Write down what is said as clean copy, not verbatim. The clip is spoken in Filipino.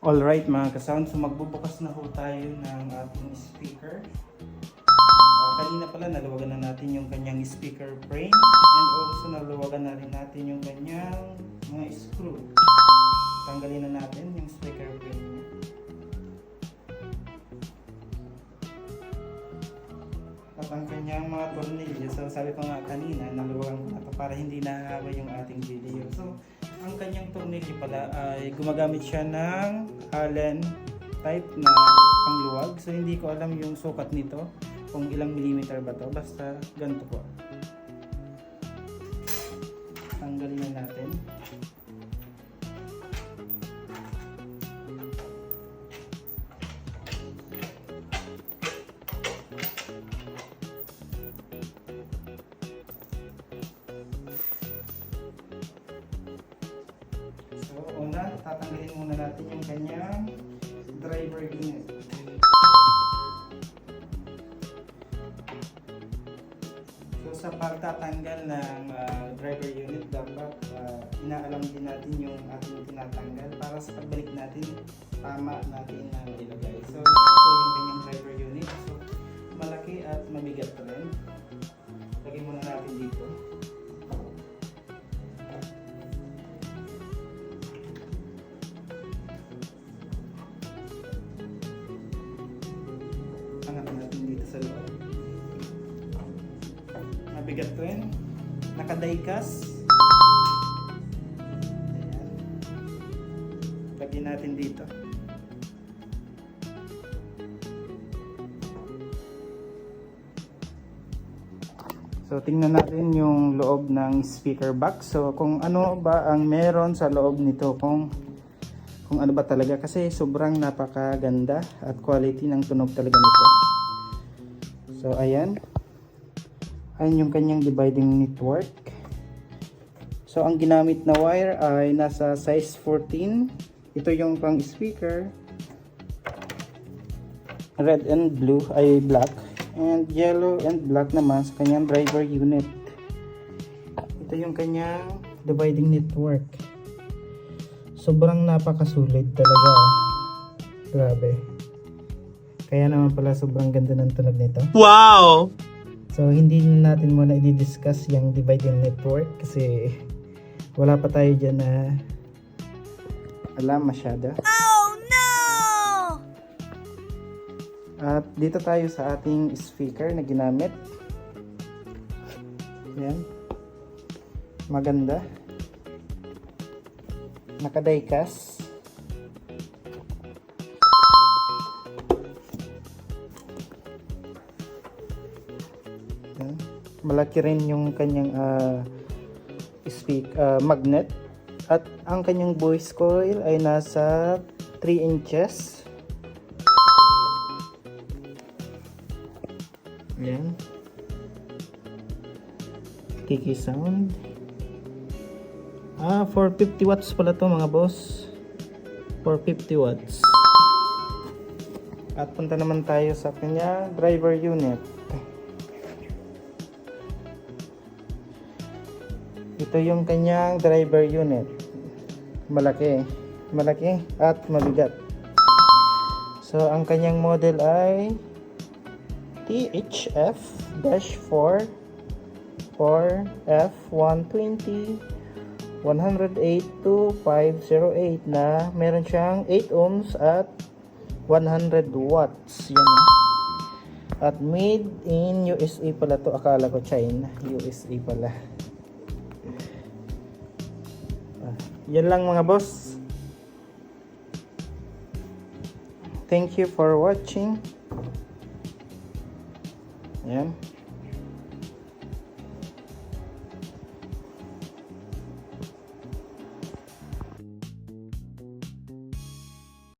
Alright mga kasound, so magbubukas na ho tayo ng ating speaker. Kanina pala naluwagan na natin yung kanyang speaker frame and also naluwagan na rin natin yung kanyang mga screw. Tanggalin na natin yung speaker frame niya. At ang kanyang mga tornilyo, so sabi ko nga kanina naluwagan ko na ito para hindi nahawa yung ating video. So ang kanyang tornilyo pala ay gumagamit siya ng Allen type na pangluwag. So hindi ko alam yung sukat nito kung ilang millimeter ba to, basta ganito po. Tanggalin na natin. So una, tatanggalin muna natin yung kanyang driver unit. So sa pagtatanggal ng driver unit, dapat inaalam din natin yung ating tinatanggal para sa pagbalik natin, tama natin na ilagay. So ito yung kanyang driver unit. So malaki at mabigat rin. Lagay muna natin dito. Angat natin dito sa loob. Mabigat rin. Nakadaykas. Ayan. Lagyan natin dito. So tingnan natin yung loob ng speaker box. So kung ano ba ang meron sa loob nito, kung ano ba talaga, kasi sobrang napakaganda at quality ng tunog talaga nito. So ayan. Ayan yung kanyang dividing network. So ang ginamit na wire ay nasa size 14. Ito yung pang speaker. Red and blue ay black. And yellow and black naman sa kanyang driver unit. Ito yung kanyang dividing network. Sobrang napakasulit talaga. Grabe. Kaya naman pala sobrang ganda ng tunog nito. Wow! So hindi natin muna i-discuss yung dividing network kasi wala pa tayo dyan na alam masyado. Oh no! At dito tayo sa ating speaker na ginamit. Yan. Maganda. Nakadaykas. Yan. Malaki rin yung kanyang magnet. At ang kanyang voice coil ay nasa 3 inches. Ayan. Kiki sound. 450 watts pala to mga boss. 450 watts. At punta naman tayo sa kanya driver unit. Ito yung kanyang driver unit. Malaki. Malaki at mabigat. So ang kanyang model ay THF-4 F120 108-508 na meron siyang 8 ohms at 100 watts. Yan. At made in USA pala to. Akala ko China. USA pala. Yan lang mga boss. Thank you for watching. Yan.